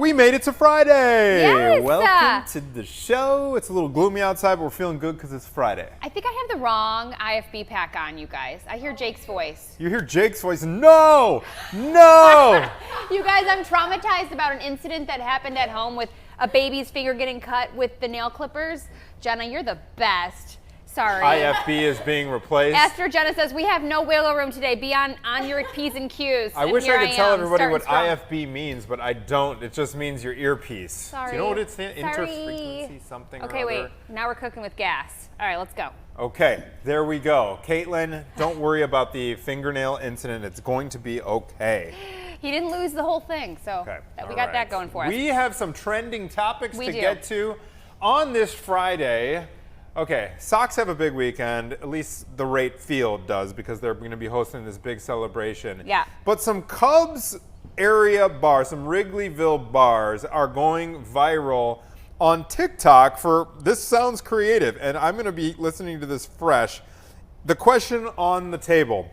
We made it to Friday. Yes. Welcome to the show. It's a little gloomy outside, but we're feeling good because it's Friday. I think I have the wrong IFB pack on, you guys. I hear Jake's voice. You hear Jake's voice? No! No! You guys, I'm traumatized about an incident that happened at home with a baby's finger getting cut with the nail clippers. Jenna, you're the best. Sorry. IFB is being replaced. Esther Jenna says, we have no wiggle room today. Be on your P's and Q's. I wish I could tell everybody what IFB means, but I don't. It just means your earpiece. Sorry. Do you know what it stands? Sorry. Interfrequency something Okay, or other? wait. Now we're cooking with gas. All right, let's go. Okay, there we go. Caitlin, don't worry about the fingernail incident. It's going to be okay. He didn't lose the whole thing, so we got that going for us. We have some trending topics to do. get to on this Friday. Okay, Sox have a big weekend, at least the Rate Field does, because they're going to be hosting this big celebration. Yeah. But some Cubs area bars, some Wrigleyville bars are going viral on TikTok for, this sounds creative, and I'm going to be listening to this fresh. The question on the table,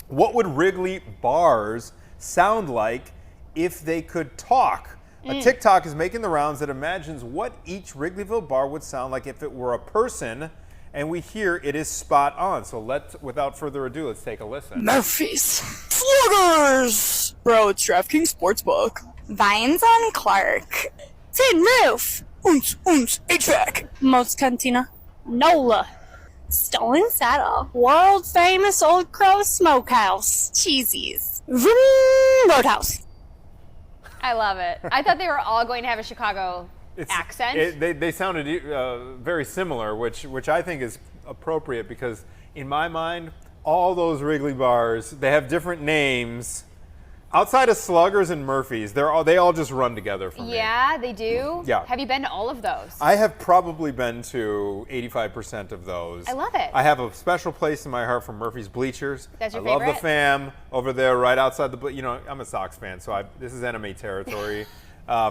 what would Wrigley bars sound like if they could talk? A TikTok is making the rounds that imagines what each Wrigleyville bar would sound like if it were a person, and we hear it is spot on. So without further ado, let's take a listen. Murphy's. Sluggers! Bro, it's DraftKings Sportsbook. Vines on Clark. Tin Roof. Oons, HVAC. Moats Cantina. NOLA. Stolen Saddle. World famous Old Crow Smokehouse. Cheesies. Vroom, Roadhouse. I love it. I thought they were all going to have a Chicago accent. They sounded very similar, which I think is appropriate because in my mind, all those Wrigley bars, they have different names. Outside of Sluggers and Murphy's, they all just run together for me. Yeah, they do? Yeah. Have you been to all of those? I have probably been to 85% of those. I love it. I have a special place in my heart for Murphy's Bleachers. That's your I favorite? love the fam over there right outside the, I'm a Sox fan, so this is enemy territory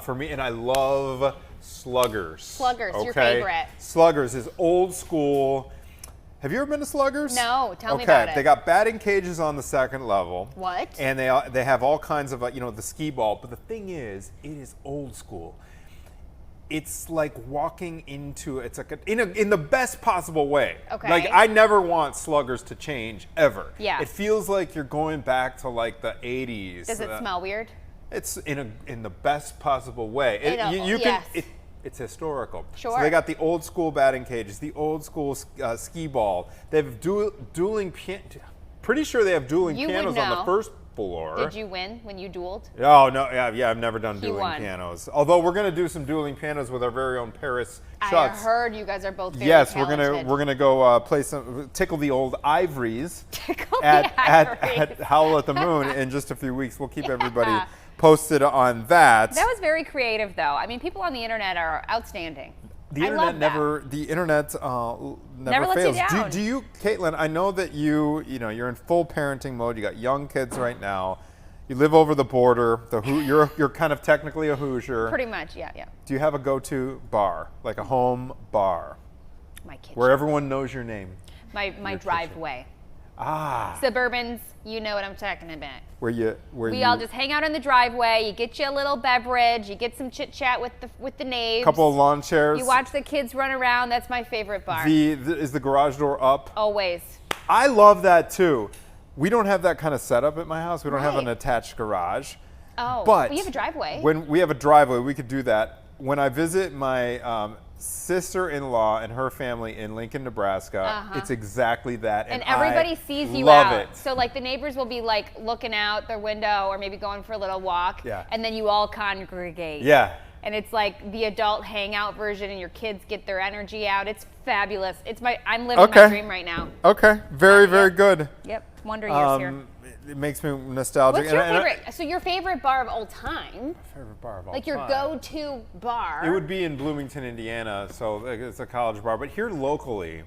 for me, and I love Sluggers. Sluggers, okay? your favorite. Sluggers is old school. Have you ever been to Sluggers? No, tell me about it. Okay, they got batting cages on the second level. What? And they have all kinds of, the skee ball. But the thing is, it is old school. It's like walking into, it's like in the best possible way. Okay. Like I never want Sluggers to change ever. Yeah. It feels like you're going back to like the 80s. Does it smell weird? It's in the best possible way. It's historical. Sure. So they got the old school batting cages, the old school skee ball. They have dueling pretty sure they have dueling pianos on the first floor. Did you win when you dueled? Oh, no, yeah, I've never done dueling won. pianos. Although we're going to do some dueling pianos with our very own Paris Schutz. I heard you guys are both very Yes, talented. we're gonna go play tickle the old ivories Tickle at the ivories. Howl at the Moon in just a few weeks. We'll keep everybody posted on that. That was very creative, though. I mean, people on the internet are outstanding. The internet never Never lets fails. you down. Do you, Caitlin? I know that you're in full parenting mode. You got young kids right now. You live over the border. You're kind of technically a Hoosier. Pretty much, yeah. Do you have a go-to bar, like a home bar, My kitchen. where everyone knows your name? My driveway. Ah. Suburbans, you know what I'm talking about. We all just hang out in the driveway. You get you a little beverage. You get some chit chat with the neighbors. Couple of lawn chairs. You watch the kids run around. That's my favorite bar. Is the garage door up? Always. I love that too. We don't have that kind of setup at my house. We don't have Right. an attached garage. Oh, But you have a driveway. When we have a driveway, we could do that. When I visit my sister-in-law and her family in Lincoln, Nebraska, it's exactly that. and everybody sees you love out. it. So like the neighbors will be like looking out their window or maybe going for a little walk. Yeah. And then you all congregate. Yeah. And it's like the adult hangout version, and your kids get their energy out. It's fabulous. I'm living my dream right now. Okay. Very good. Yep. Wonder Years here. It makes me nostalgic. What's your favorite? So your favorite bar of all time? Favorite bar of all Like your time. go-to bar? It would be in Bloomington, Indiana, so it's a college bar. But here locally,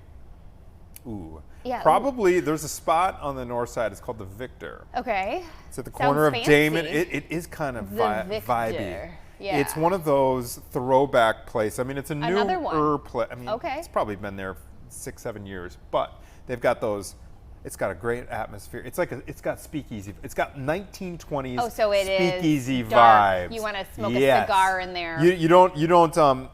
Yeah, probably there's a spot on the north side. It's called the Victor. Okay. It's at the Sounds corner of fancy. Damon. It is kind of The vibey. Victor. Yeah. It's one of those throwback places. I mean, it's a Another newer one. place. I mean, Okay. it's probably been there 6-7 years, but they've got those. It's got a great atmosphere. It's got speakeasy. It's got 1920s Oh, so it is speakeasy dark. vibes. You want to smoke a Yes. cigar in there. You don't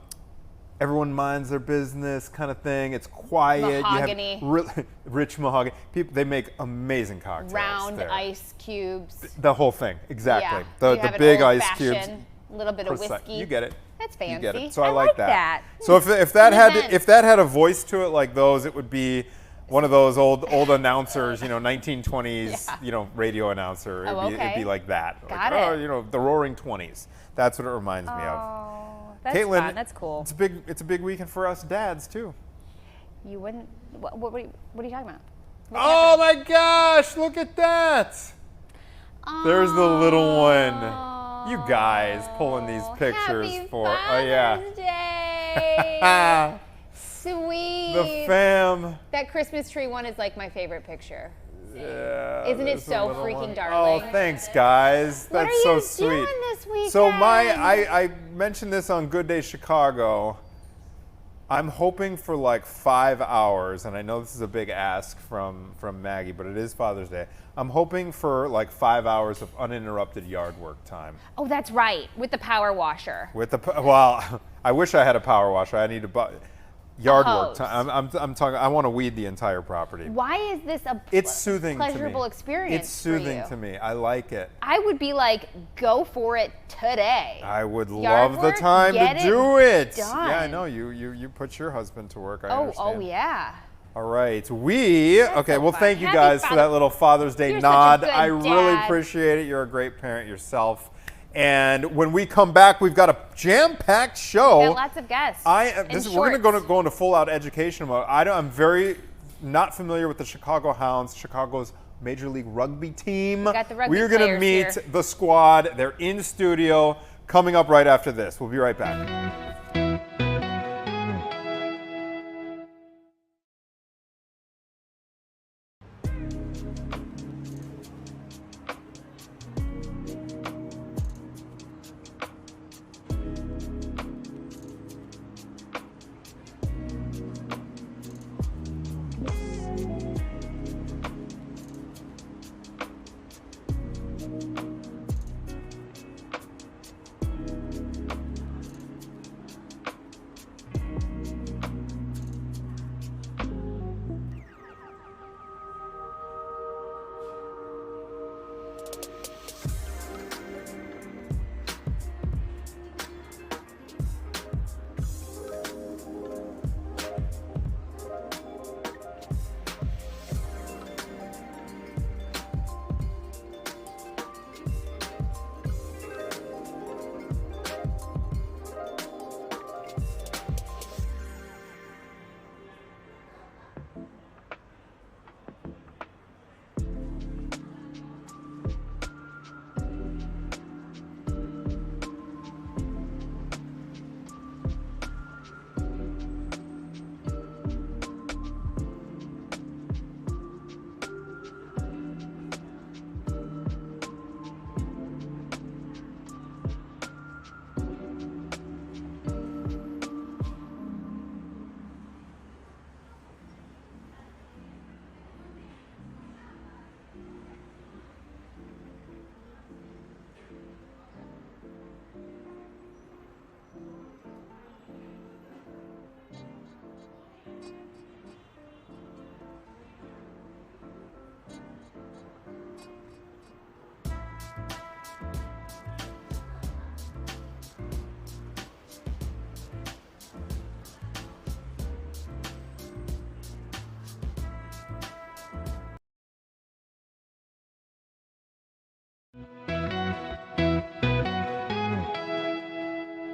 everyone minds their business kind of thing. It's quiet. Mahogany. You have rich mahogany. People, they make amazing cocktails. Round there. ice cubes. The whole thing, exactly. Yeah. You The have an big old ice cubes. fashioned, a little bit of whiskey. You get it. That's fancy. You get it. So I like that. So if that had a voice to it like those, it would be one of those old announcers, 1920s, radio announcer. It'd be like that. Got like, it. Oh, the Roaring 20s. That's what it reminds me of. Oh, that's Caitlin, fun. That's cool. It's a big weekend for us dads too. You wouldn't. What are you talking about? Oh my gosh! Look at that. There's the little one. You guys pulling these pictures Happy for. Father's Day. Sweet. The fam. That Christmas tree one is like my favorite picture. Yeah, Isn't it there's a so little freaking one. darling? Oh, thanks, guys. What That's are you so doing sweet. this weekend? So I mentioned this on Good Day Chicago. I'm hoping for like 5 hours, and I know this is a big ask from Maggie, but it is Father's Day. I'm hoping for like 5 hours of uninterrupted yard work time. Oh, that's right, with the power washer. Well, I wish I had a power washer. I need to buy yard work hose. time. I'm talking. I want to weed the entire property. Why is this a It's soothing pleasurable to me. experience It's soothing for you? to me. I like it. I would be like, go for it today. I would Yard love the work, time get to do it. done. Yeah, I know you put your husband to work. I Oh, understand. yeah. All right, okay. so Well, fun. thank you Happy guys for Father- that little Father's Day You're such a nod. good I really dad. appreciate it. You're a great parent yourself. And when we come back, we've got a jam-packed show. Got lots of guests. We're going to go into full-out education mode. I'm very not familiar with the Chicago Hounds, Chicago's Major League Rugby team. got the rugby We're going to players meet here. the squad. They're in studio. Coming up right after this. We'll be right back.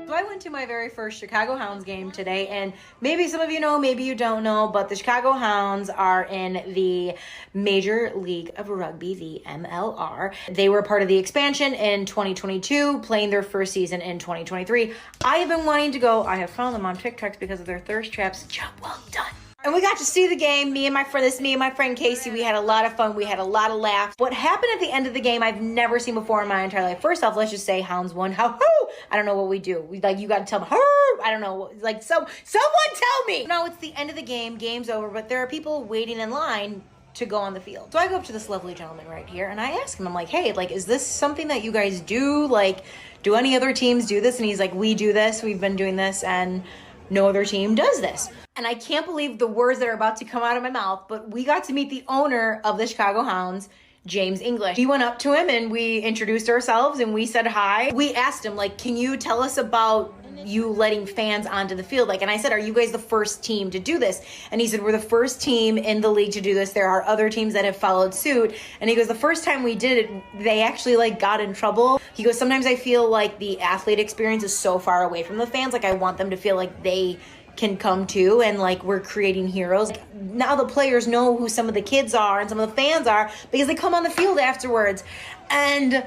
So I went to my very first Chicago Hounds game today, and maybe some of you know, maybe you don't know, but the Chicago Hounds are in the Major League of Rugby, the MLR. They were part of the expansion in 2022, playing their first season in 2023. I have been wanting to go. I have found them on TikToks because of their thirst traps. Job well done. And we got to see the game. Me and my friend Casey, we had a lot of fun. We had a lot of laughs. What happened at the end of the game, I've never seen before in my entire life. First off, let's just say Hounds won. How? I don't know what we do. You got to tell me. I don't know. Someone tell me. No, it's the end of the game. Game's over. But there are people waiting in line to go on the field. So I go up to this lovely gentleman right here and I ask him, I'm like, hey, like, is this something that you guys do? Like, do any other teams do this? And he's like, we do this. We've been doing this and no other team does this. And I can't believe the words that are about to come out of my mouth, but we got to meet the owner of the Chicago Hounds, James English. We went up to him and we introduced ourselves and we said hi. We asked him, like, can you tell us about you letting fans onto the field? Like, and I said, are you guys the first team to do this? And he said, we're the first team in the league to do this. There are other teams that have followed suit. And he goes, the first time we did it, they actually like got in trouble. He goes, sometimes I feel like the athlete experience is so far away from the fans. Like, I want them to feel like they can come too, and like we're creating heroes. Now the players know who some of the kids are and some of the fans are because they come on the field afterwards. And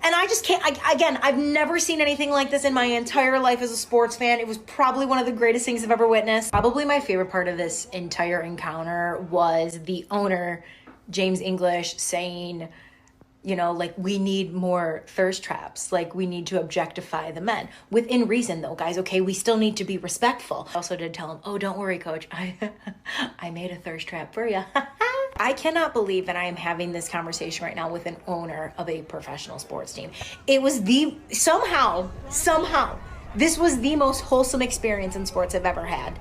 I just can't, again, I've never seen anything like this in my entire life as a sports fan. It was probably one of the greatest things I've ever witnessed. Probably my favorite part of this entire encounter was the owner, James English, saying, you know, like, we need more thirst traps. Like, we need to objectify the men. Within reason, though, guys, okay? We still need to be respectful. I also did tell him, oh, don't worry, coach. I made a thirst trap for you. I cannot believe that I am having this conversation right now with an owner of a professional sports team. It was somehow, this was the most wholesome experience in sports I've ever had.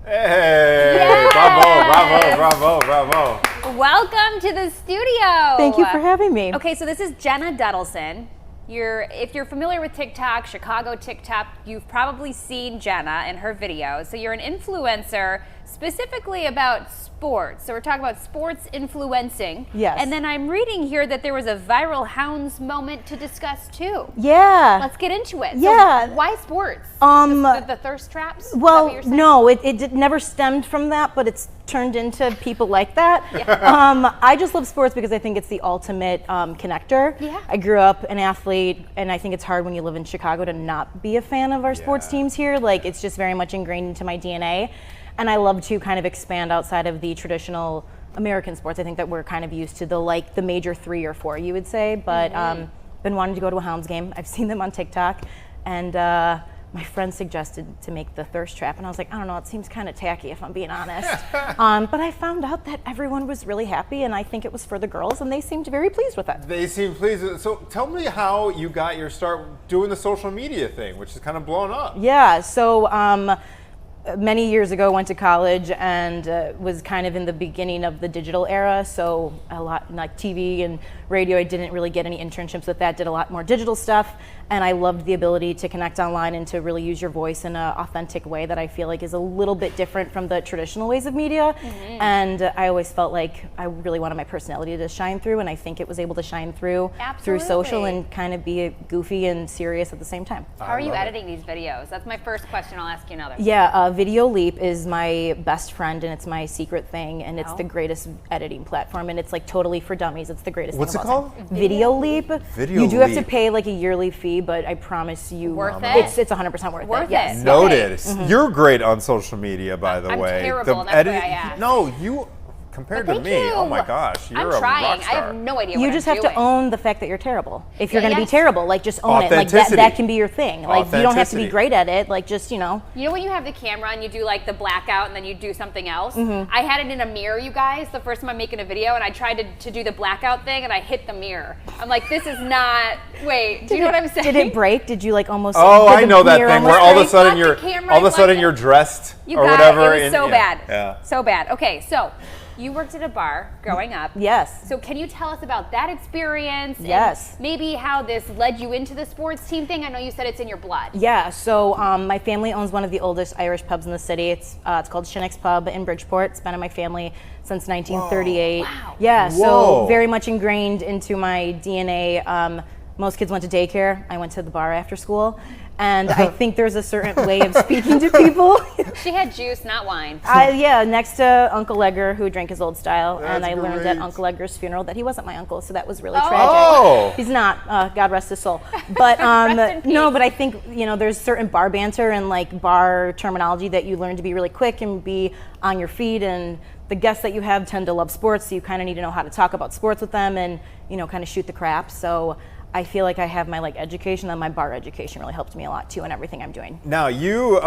Hey, Yes! bravo. Welcome to the studio. Thank you for having me. Okay, so this is Jenna Duddleson. If you're familiar with TikTok, Chicago TikTok, you've probably seen Jenna and her videos. So you're an influencer specifically about sports. So we're talking about sports influencing. Yes. And then I'm reading here that there was a viral Hounds moment to discuss too. Yeah. Let's get into it. Yeah. So why sports? The thirst traps? Is that Well, what you're saying? no, it never stemmed from that, but it's turned into people like that. I just love sports because I think it's the ultimate connector. Yeah. I grew up an athlete, and I think it's hard when you live in Chicago to not be a fan of our sports teams here. Like, it's just very much ingrained into my DNA. And I love to kind of expand outside of the traditional American sports. I think that we're kind of used to the major 3 or 4, you would say. But been wanting to go to a Hounds game. I've seen them on TikTok, and my friend suggested to make the thirst trap, and I was like, I don't know, it seems kind of tacky if I'm being honest. But I found out that everyone was really happy, and I think it was for the girls, and they seemed very pleased with it. They seem pleased. So tell me how you got your start doing the social media thing, which is kind of blown up. Yeah, so many years ago, went to college and was kind of in the beginning of the digital era. So a lot like TV and radio, I didn't really get any internships with that, did a lot more digital stuff. And I loved the ability to connect online and to really use your voice in an authentic way that I feel like is a little bit different from the traditional ways of media. And I always felt like I really wanted my personality to shine through, and I think it was able to shine through through social and kind of be goofy and serious at the same time. How are you editing these videos? That's my first question. I'll ask you another. Yeah, Video Leap is my best friend, and it's my secret thing, and it's the greatest editing platform, and it's like totally for dummies. It's the greatest What's thing it of all called? time. Video Leap. Video You do have to Leap. pay like a yearly fee, but I promise you, Worth it? it's 100% worth Worth it. Yes. it. Noted. You're great on social media, by the I'm way. terrible, that's why I asked. No, you compared to Thank me. you. Oh my gosh, you're I'm a trying. rock I star. have no idea what You I'm just have doing. to own the fact that you're terrible. If you're Yeah, going to yes. be terrible, like just own it. Like Authenticity. that can be your thing. Like you don't have to be Authenticity. great at it. Like just, You know when you have the camera and you do like the blackout and then you do something else? I had it in a mirror, you guys, the first time I'm making a video, and I tried to do the blackout thing and I hit the mirror. I'm like, this is not, wait, do you know what I'm saying? Did it break? Did you like almost? Oh, did I the know that mirror thing almost where all of a break? sudden Got you're the camera, like- you're dressed You or got whatever. it. It was so bad. Yeah. So bad. Okay, so you worked at a bar growing up. Yes. So can you tell us about that experience? Yes. And maybe how this led you into the sports team thing? I know you said it's in your blood. Yeah, so my family owns one of the oldest Irish pubs in the city. It's called Shinnick's Pub in Bridgeport. It's been in my family since 1938. Wow. Yeah, Whoa. so very much ingrained into my DNA. Most kids went to daycare. I went to the bar after school. And I think there's a certain way of speaking to people. She had juice, not wine. Yeah, next to Uncle Edgar, who drank his old style. And That's I learned at great. Uncle Edgar's funeral that he wasn't my uncle, so that was really Oh. tragic. He's not, God rest his soul. But Rest in no, peace. but I think, there's certain bar banter and like bar terminology that you learn to be really quick and be on your feet, and the guests that you have tend to love sports, so you kind of need to know how to talk about sports with them and, kind of shoot the crap. So I feel like I have my education, and my bar education really helped me a lot too in everything I'm doing. Now you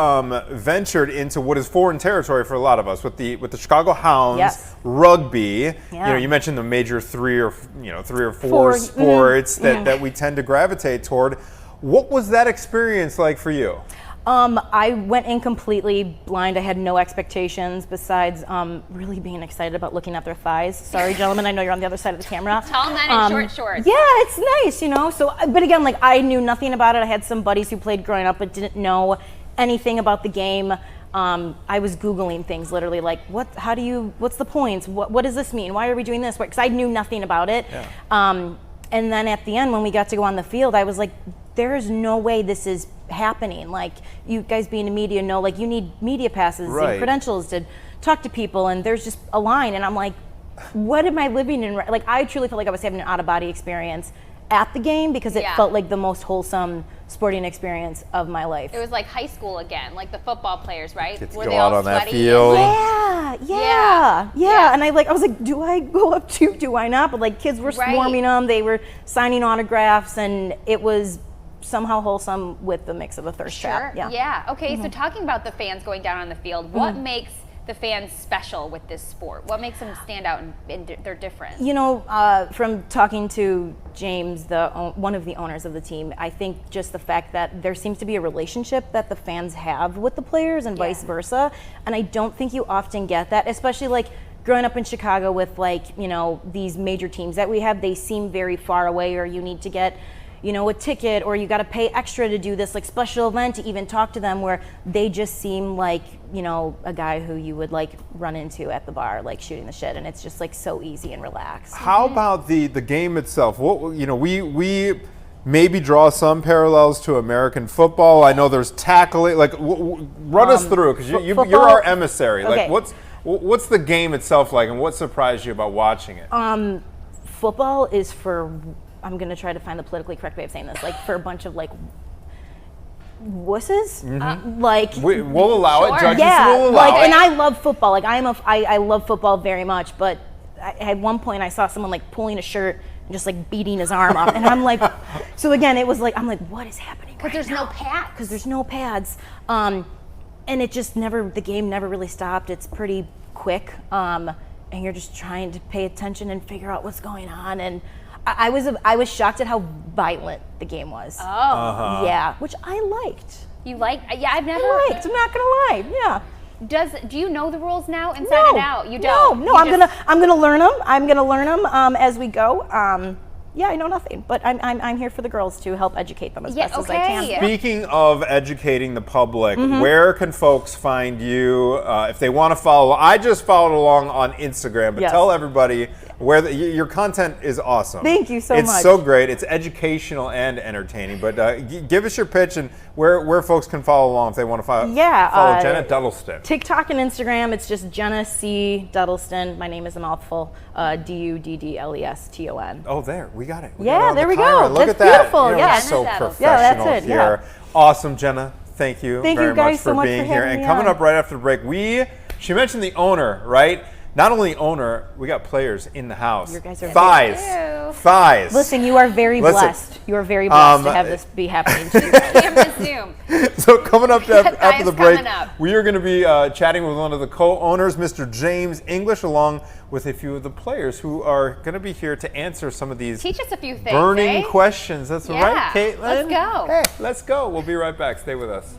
ventured into what is foreign territory for a lot of us with the Chicago Hounds, Yes. rugby. Yeah. You mentioned the major three or four Four, sports that we tend to gravitate toward. What was that experience like for you? I went in completely blind. I had no expectations besides really being excited about looking at their thighs. Sorry, gentlemen, I know you're on the other side of the camera. Tall men in short shorts. Yeah, it's nice, So, but again, I knew nothing about it. I had some buddies who played growing up, but didn't know anything about the game. I was Googling things, literally, what's the points? What does this mean? Why are we doing this? Because I knew nothing about it. Yeah. And then at the end, when we got to go on the field, I was like, there is no way this is happening. You guys being in media know, you need media passes Right. and credentials to talk to people, and there's just a line, and I'm like, what am I living in? I truly felt like I was having an out-of-body experience at the game because it felt like the most wholesome sporting experience of my life. It was like high school again, like the football players, right? Get to Were go they out all on that sweaty field. Yeah. And I was like, do I go up too? Do I not? But kids were Right. swarming them. They were signing autographs, and it was somehow wholesome with the mix of a thirst trap. Yeah. Okay, so talking about the fans going down on the field, what makes the fans special with this sport? What makes them stand out and they're different? From talking to James, one of the owners of the team, I think just the fact that there seems to be a relationship that the fans have with the players and vice versa, and I don't think you often get that, especially growing up in Chicago with these major teams that we have. They seem very far away, or you need to get a ticket, or you got to pay extra to do this special event to even talk to them, where they just seem like a guy who you would run into at the bar shooting the shit, and it's just so easy and relaxed. How about the game itself? We maybe draw some parallels to American football. I know there's tackling. Run us through, because you're our emissary. Okay. What's the game itself like, and what surprised you about watching it? Football is for, I'm going to try to find the politically correct way of saying this, for a bunch of wusses. We'll allow it. Judges will allow it. And I love football. I love football very much, but at one point I saw someone pulling a shirt and just beating his arm up, and I'm so again it was I'm what is happening? Because there's no pads. Because there's no pads, and it just the game never really stopped. It's pretty quick, and you're just trying to pay attention and figure out what's going on, and I was shocked at how violent the game was. Oh. Yeah, which I liked. You like? Yeah, I've never. I'm not gonna lie. Yeah. Do you know the rules now inside and out? You don't. No. I'm gonna learn them. I'm gonna learn them as we go. Yeah, I know nothing, but I'm here for the girls to help educate them as best as I can. Speaking of educating the public, where can folks find you if they want to follow? I just followed along on Instagram, but tell everybody where your content is awesome. Thank you so much. It's so great. It's educational and entertaining. But give us your pitch and where folks can follow along if they want to follow Jenna Duddleston. TikTok and Instagram, it's just Jenna C. Duddleston. My name is a mouthful. Duddleston. Oh, there. We got it. There we go. Look That's at that. beautiful. We're so professional that's it. here. Awesome, Jenna. Thank you Thank very you guys much for so much being for here. having And me coming on. up right after the break, she mentioned the owner, right? Not only owner, we got players in the house. You guys are Thighs. Listen, you are very blessed. You are very blessed to have this be happening to you. Can't Zoom. So coming up after the break, coming up. we are going to be chatting with one of the co-owners, Mr. James English, along with a few of the players who are going to be here to answer some of these Teach us a few things. burning questions. That's right, Caitlin. Let's go. Hey, let's go. We'll be right back. Stay with us.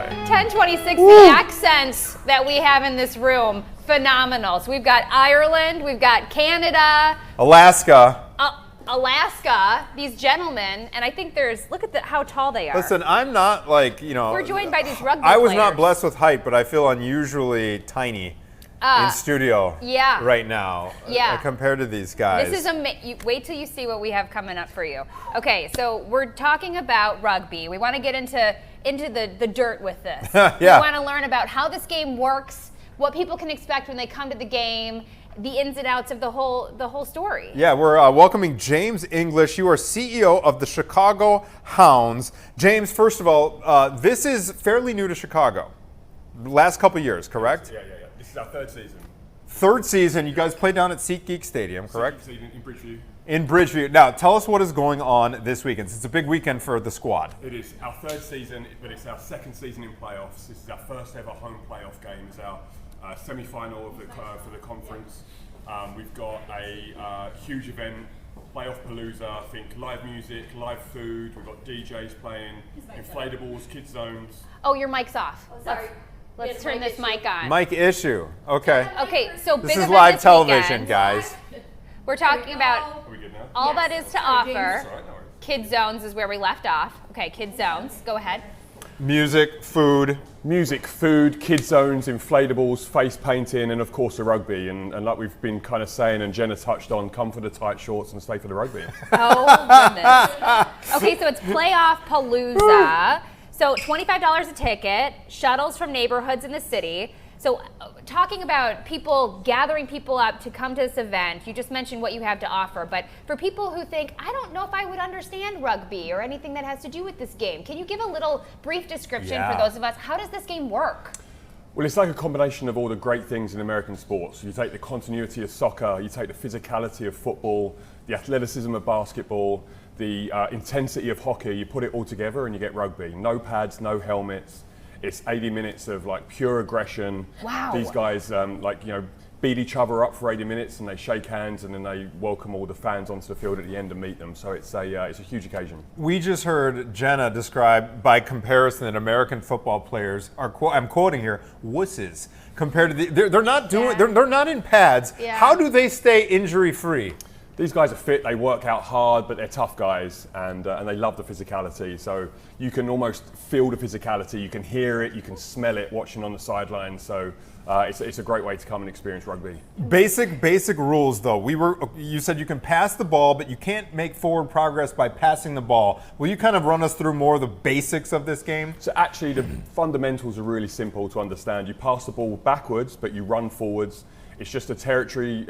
today. 1026, the accents that we have in this room, phenomenal. So we've got Ireland, we've got Canada, Alaska. Alaska, these gentlemen, and I think look at how tall they are. Listen, I'm not like, We're joined by these rugby I was players. not blessed with height, but I feel unusually tiny in studio right now compared to these guys. This is wait till you see what we have coming up for you. Okay, so we're talking about rugby. We want to get into the dirt with this. We want to learn about how this game works, what people can expect when they come to the game, the ins and outs of the whole story. Yeah, we're welcoming James English. You are CEO of the Chicago Hounds. James, first of all, this is fairly new to Chicago. Last couple years, correct? Yeah. This is our third season. Third season. You guys play down at SeatGeek Stadium, correct? SeatGeek in Bridgeview. In Bridgeview. Now, tell us what is going on this weekend. It's a big weekend for the squad. It is our third season, but it's our second season in playoffs. This is our first ever home playoff game. It's our semi-final for the conference. We've got a huge event, Playoff Palooza. I think live music, live food. We've got DJs playing, inflatables, kids zones. Oh, your mic's off. Let's turn this mic on. Mic issue. Okay. Okay, so This big is event live this television, weekend. guys. We're talking about Are we good now? all that is to offer. That's all right, no worries. Kid zones is where we left off. Okay, kid zones. Go ahead. Music, food. Music, food, kid zones, inflatables, face painting, and of course the rugby. And like we've been kind of saying, and Jenna touched on, come for the tight shorts and stay for the rugby. Oh, goodness. Okay, so it's Playoff Palooza. So $25 a ticket, shuttles from neighborhoods in the city. So talking about gathering people up to come to this event, you just mentioned what you have to offer, but for people who think, I don't know if I would understand rugby or anything that has to do with this game, can you give a little brief description for those of us? How does this game work? Well, it's like a combination of all the great things in American sports. You take the continuity of soccer, you take the physicality of football, the athleticism of basketball, the intensity of hockey, you put it all together and you get rugby. No pads, no helmets. It's 80 minutes of like pure aggression. Wow. These guys beat each other up for 80 minutes and they shake hands and then they welcome all the fans onto the field at the end and meet them. So it's a huge occasion. We just heard Jenna describe by comparison that American football players are, I'm quoting here, wusses compared to they're not doing, they're not in pads. Yeah. How do they stay injury free? These guys are fit, they work out hard, but they're tough guys and they love the physicality. So you can almost feel the physicality, you can hear it, you can smell it watching on the sidelines. So it's a great way to come and experience rugby. Basic rules though. You said you can pass the ball, but you can't make forward progress by passing the ball. Will you kind of run us through more of the basics of this game? So actually the fundamentals are really simple to understand. You pass the ball backwards, but you run forwards. It's just a territory.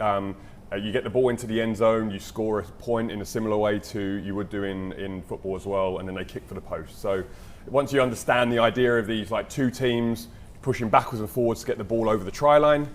You get the ball into the end zone, you score a point in a similar way to you would do in football as well, and then they kick for the post. So once you understand the idea of these like two teams pushing backwards and forwards to get the ball over the try line,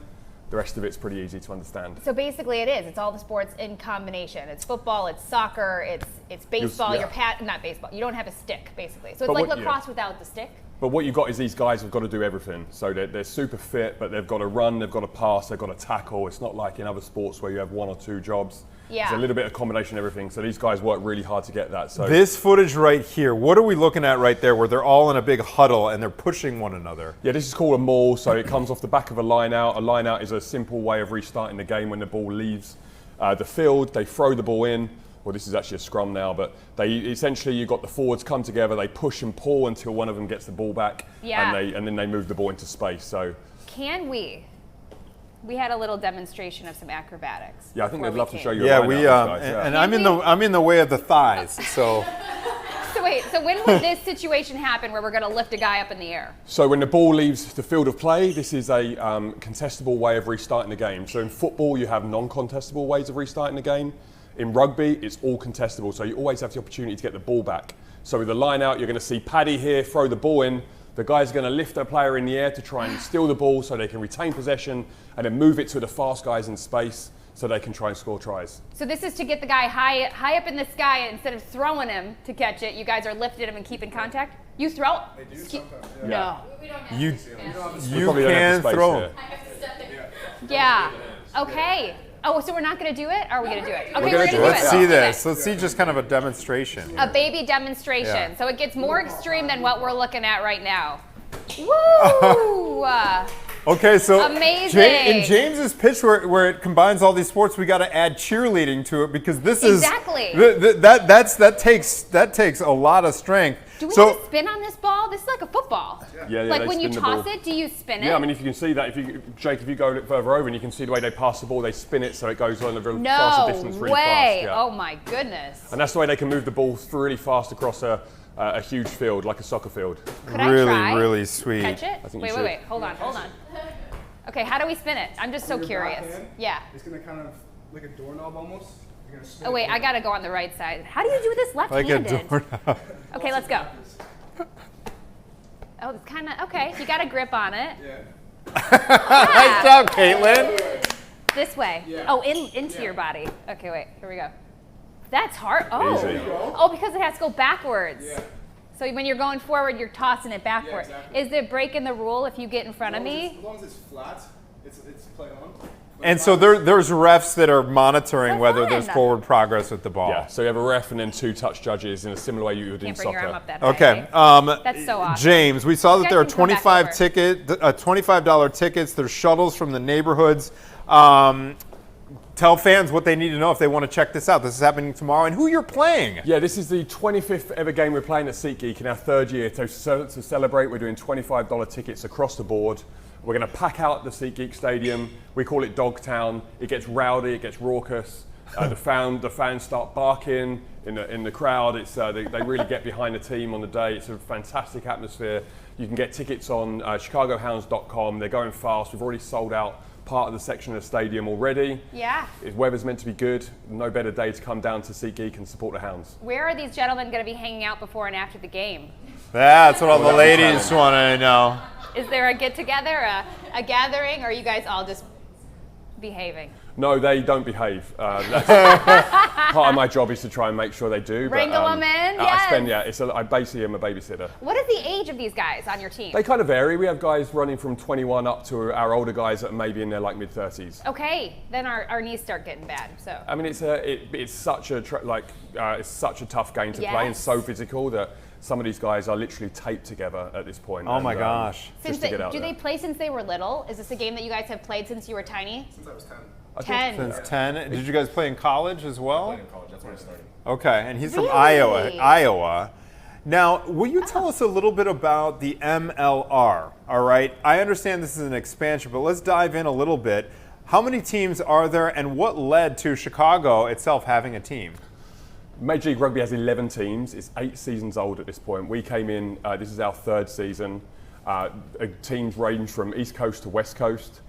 the rest of it's pretty easy to understand. So basically it is. It's all the sports in combination. It's football, it's soccer, it's baseball, not baseball. You don't have a stick, basically. So it's like lacrosse without the stick? But what you've got is these guys have got to do everything. So they're super fit, but they've got to run, they've got to pass, they've got to tackle. It's not like in other sports where you have one or two jobs. Yeah. It's a little bit of combination of everything. So these guys work really hard to get that. So This footage right here, what are we looking at right there where they're all in a big huddle and they're pushing one another? yeah, this is called a maul. So it comes off the back of a line out. A line out is a simple way of restarting the game when the ball leaves the field. They throw the ball in. Well, this is actually a scrum now, but you've got the forwards come together, they push and pull until one of them gets the ball back, and then they move the ball into space. So, we had a little demonstration of some acrobatics. Yeah, I think they'd love to show you. Yeah, guys, I'm in the way of the thighs, so. So when would this situation happen where we're going to lift a guy up in the air? So when the ball leaves the field of play, this is a contestable way of restarting the game. So in football, you have non-contestable ways of restarting the game. In rugby, it's all contestable, so you always have the opportunity to get the ball back. So with the line out, you're going to see Paddy here throw the ball in. The guy's going to lift their player in the air to try and steal the ball so they can retain possession and then move it to the fast guys in space so they can try and score tries. So this is to get the guy high up in the sky, and instead of throwing him to catch it, you guys are lifting him and keeping contact? You throw? They do sometimes, yeah. No. You probably don't have can the space throw. here. Yeah. Okay. Oh, so we're not going to do it? Or are we going to do it? Okay, We're we're gonna going to do do it. it. Let's see this. Let's see just kind of a demonstration. A baby demonstration. Yeah. So it gets more extreme than what we're looking at right now. Woo! Okay, so Amazing. In James's pitch where it combines all these sports, we got to add cheerleading to it because this Exactly. is that takes a lot of strength. Do we have to spin on this ball? This is like a football. Yeah, Like they when you spin the toss ball. it, do you spin it? Yeah, I mean, if you can see that, Jake, if you go a little further over and you can see the way they pass the ball, they spin it so it goes on a real faster No distance really way. fast. Yeah. Oh my goodness. And that's the way they can move the ball really fast across a huge field, like a soccer field. Could I try? Really sweet. Catch it? I think you Wait, should. wait. Hold on. Okay, how do we spin it? I'm just so curious. Yeah. It's gonna kind of like a doorknob almost. You're gonna spin Oh wait, it I gotta go on the right side. How do you do this Like left-handed? a doorknob. Okay, let's go. Oh, it's kind of okay. You got a grip on it. Nice job, Caitlin. This way. Yeah. Oh, into your body. Okay, wait. Here we go. That's hard. Oh. Easy. Oh, because it has to go backwards. Yeah. So when you're going forward, you're tossing it backward. Yeah, exactly. Is there breaking the rule if you get in front of me? As long as it's flat, it's play on. But And if so not, there's refs that are monitoring So whether there's fun. forward progress with the ball. Yeah, so you have a ref and then 2 touch judges in a similar way you would in Can't bring your arm soccer. up that high. Okay. That's so awesome. James, we saw You that there are guys can come back $25 tickets. There's shuttles from the neighborhoods. Tell fans what they need to know if they want to check this out. This is happening tomorrow, and who you're playing. Yeah, this is the 25th ever game we're playing at SeatGeek in our 3rd year. To celebrate, we're doing $25 tickets across the board. We're going to pack out the SeatGeek Stadium. We call it Dogtown. It gets rowdy, it gets raucous. The fans start barking in the crowd. It's they really get behind the team on the day. It's a fantastic atmosphere. You can get tickets on ChicagoHounds.com. They're going fast. We've already sold out part of the section of the stadium already. Yeah. If weather's meant to be good, no better day to come down to SeatGeek and support the Hounds. Where are these gentlemen going to be hanging out before and after the game? That's what all the ladies want to know. Is there a get-together, a gathering, or are you guys all just behaving? No, they don't behave. That's part of my job is to try and make sure they do. Wrangle them in? I basically am a babysitter. What is the age of these guys on your team? They kind of vary. We have guys running from 21 up to our older guys that are maybe in their like mid-30s. Okay, then our knees start getting bad. So I mean, it's such a tough game to play and Yes. so physical that some of these guys are literally taped together at this point. Oh and, my gosh. just to get out do there. they play since they were little? Is this a game that you guys have played since you were tiny? since I was 10. 10. Since 10. Did you guys play in college as well? In college, that's when I started. Okay, and he's from Really? Iowa. Now, will you tell us a little bit about the MLR? All right, I understand this is an expansion, but let's dive in a little bit. How many teams are there, and what led to Chicago itself having a team? Major League Rugby has 11 teams. It's 8 seasons old at this point. We came in, this is our 3rd season. Teams range from East Coast to West Coast.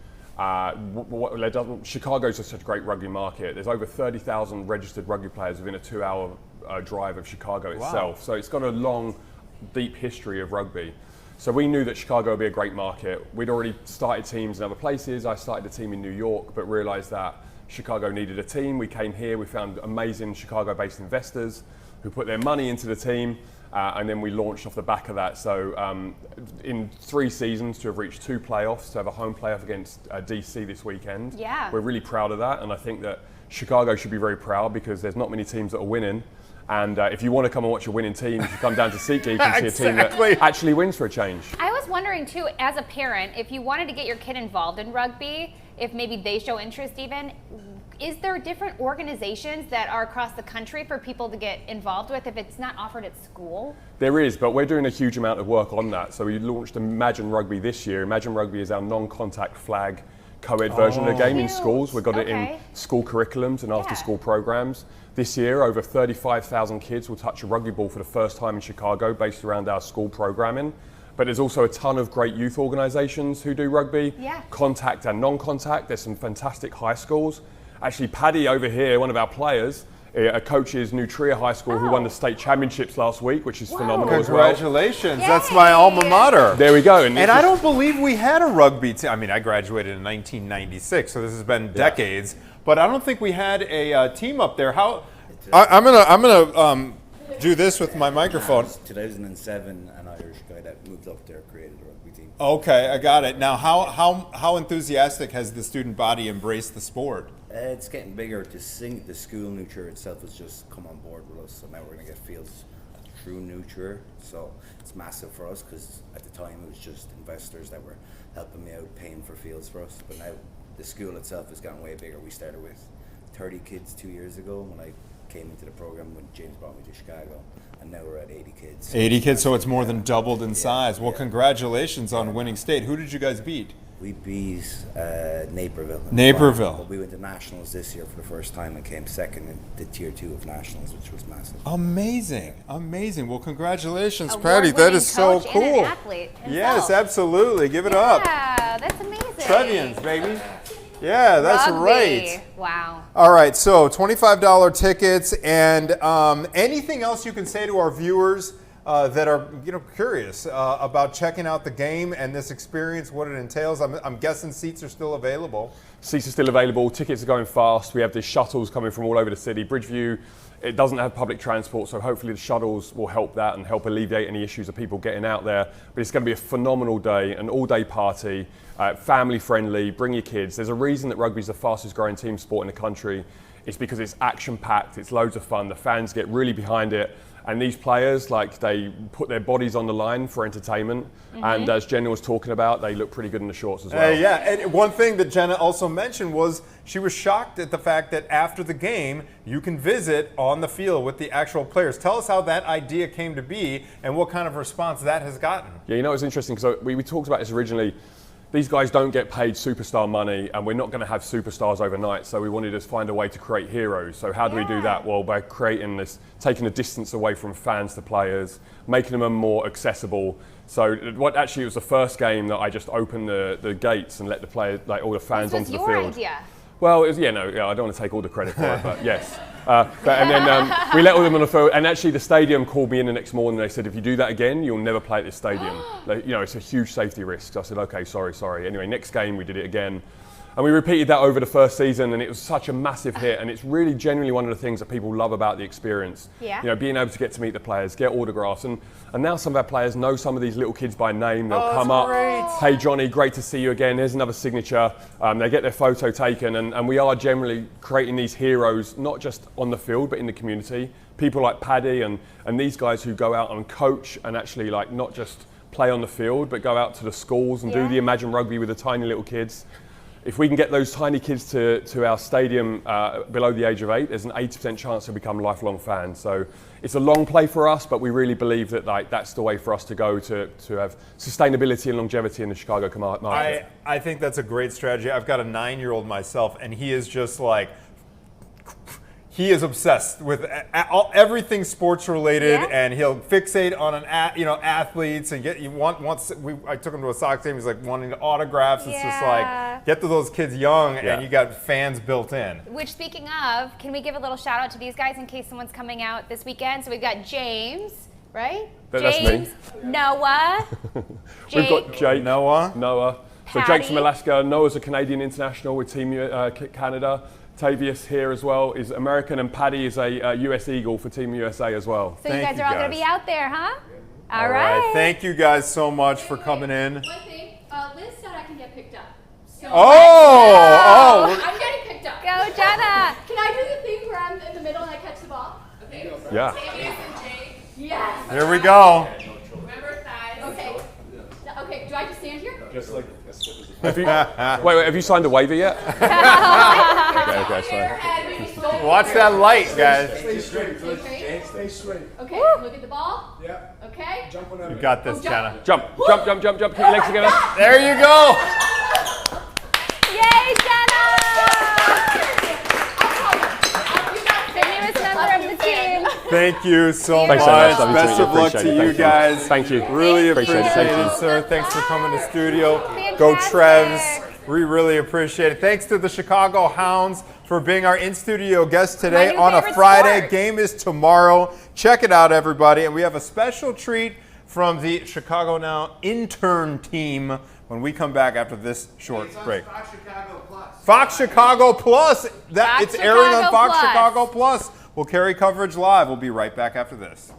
Chicago's such a great rugby market. There's over 30,000 registered rugby players within a 2-hour drive of Chicago itself. So it's got a long, deep history of rugby. So we knew that Chicago would be a great market. We'd already started teams in other places. I started a team in New York, but realized that Chicago needed a team. We came here, we found amazing Chicago-based investors who put their money into the team, and then we launched off the back of that. So in 3 seasons to have reached 2 playoffs, to have a home playoff against DC this weekend. Yeah. We're really proud of that, and I think that Chicago should be very proud because there's not many teams that are winning. And if you want to come and watch a winning team, you come down to SeatGeek and see a team that actually wins for a change. I was wondering too, as a parent, if you wanted to get your kid involved in rugby, if maybe they show interest even, is there different organizations that are across the country for people to get involved with if it's not offered at school? There is, but we're doing a huge amount of work on that. So we launched Imagine Rugby this year. Imagine Rugby is our non-contact flag co-ed version of the game in Cute. schools. We've got it in Okay. school curriculums and after-school programs. This year, over 35,000 kids will touch a rugby ball for the first time in Chicago based around our school programming. But there's also a ton of great youth organisations who do rugby, Yeah. contact and non-contact. There's some fantastic high schools. Actually, Paddy over here, one of our players, coaches Nutria High School, who won the state championships last week, which is phenomenal as well. Congratulations, that's my alma mater. There we go. And I don't believe we had a rugby team. I mean, I graduated in 1996, so this has been decades. But I don't think we had a team up there. I'm gonna do this with my microphone. 2007, an Irish guy that moved up there created a rugby team. Okay, I got it. Now, how enthusiastic has the student body embraced the sport? It's getting bigger. The school Nutria itself has just come on board with us, so now we're going to get fields true nurturer. So it's massive for us because at the time it was just investors that were helping me out, paying for fields for us. But now the school itself has gotten way bigger. We started with 30 kids 2 years ago when I came into the program when James brought me to Chicago, and now we're at 80 kids. 80 kids, so it's more than doubled in size. Well, congratulations on winning state. Who did you guys beat? We beat Naperville. Naperville. We went to nationals this year for the first time and came second in the tier 2 of nationals, which was massive. Amazing, amazing. Well, congratulations, Patty. Award-winning That is so coach cool. and an athlete Yes, himself. absolutely. Give it up. Yeah, that's amazing. Trevians, baby. Yeah, that's Rugby. right. Wow. All right, so $25 tickets, and anything else you can say to our viewers that are curious about checking out the game and this experience, what it entails? I'm guessing seats are still available. Seats are still available. Tickets are going fast. We have the shuttles coming from all over the city. Bridgeview, it doesn't have public transport, so hopefully the shuttles will help that and help alleviate any issues of people getting out there. But it's going to be a phenomenal day, an all-day party, family friendly. Bring your kids. There's a reason that rugby is the fastest growing team sport in the country. It's because it's action-packed. It's loads of fun. The fans get really behind it. And these players, they put their bodies on the line for entertainment. And as Jenna was talking about, they look pretty good in the shorts as well. Yeah, and one thing that Jenna also mentioned was she was shocked at the fact that after the game, you can visit on the field with the actual players. Tell us how that idea came to be and what kind of response that has gotten. Yeah, it's interesting because we talked about this originally. These guys don't get paid superstar money, and we're not going to have superstars overnight. So we wanted to find a way to create heroes. So how do we do that? Well, by creating this, taking the distance away from fans to players, making them more accessible. So what actually was the first game that I just opened the gates and let the players, all the fans onto the field. This was your idea. Well, I don't want to take all the credit for it, but yes. And then we let all them on the field, and actually the stadium called me in the next morning. They said, if you do that again, you'll never play at this stadium. It's a huge safety risk. So I said, okay, sorry. Anyway, next game we did it again. And we repeated that over the first season, and it was such a massive hit. And it's really genuinely one of the things that people love about the experience. Yeah. Being able to get to meet the players, get autographs. And now some of our players know some of these little kids by name. They'll come up, hey Johnny, great to see you again. Here's another signature. They get their photo taken. And we are generally creating these heroes, not just on the field, but in the community. People like Paddy and these guys who go out and coach and actually not just play on the field, but go out to the schools and do the Imagine Rugby with the tiny little kids. If we can get those tiny kids to our stadium below the age of 8, there's an 80% chance they'll become lifelong fans. So it's a long play for us, but we really believe that that's the way for us to go to have sustainability and longevity in the Chicago market. I think that's a great strategy. I've got a 9-year-old myself, and he is just he is obsessed with everything sports related, and he'll fixate on athletes and I took him to a soccer game. He's wanting autographs. It's just get to those kids young, and you got fans built in. Which, speaking of, can we give a little shout out to these guys in case someone's coming out this weekend? So we've got James, right? That's James, me. Noah, We've got Jake, Noah. So Patty. Jake's from Alaska. Noah's a Canadian international with Team Canada. Tavius here as well is American, and Paddy is a US Eagle for Team USA as well. So you guys are all going to be out there, huh? All right. Thank you guys so much for coming in. One thing, Liz said I can get picked up. So Oh! I'm getting picked up. Go, Jenna! Can I do the thing where I'm in the middle and I catch the ball? Okay. Yeah. Yes. Here we go. Remember thighs. Okay. Okay, do I have to stand here? Just like Have you signed a waiver yet? okay, sorry. Watch that light, guys. Stay straight. Stay straight. Okay, look at the ball. Yeah. Okay. Jump on that. You got this, Jenna. Jump. Keep your legs together. There you go. Yay, Jenna! The newest member of the team. Thank you so much. Thanks so much. Love you Best too. of luck Appreciate to it. you Thank you. guys. Thank you. Really Appreciate it. appreciate Thank it, you. sir. Thanks for coming to studio. Fantastic. Go Trevs. We really appreciate it. Thanks to the Chicago Hounds for being our in-studio guest today My new on a favorite Friday. sport. Game is tomorrow. Check it out, everybody. And we have a special treat from the Chicago Now intern team when we come back after this short break. Fox Chicago Plus. Fox Chicago Plus. It's airing on Chicago Fox Plus. Chicago Plus. We'll carry coverage live. We'll be right back after this.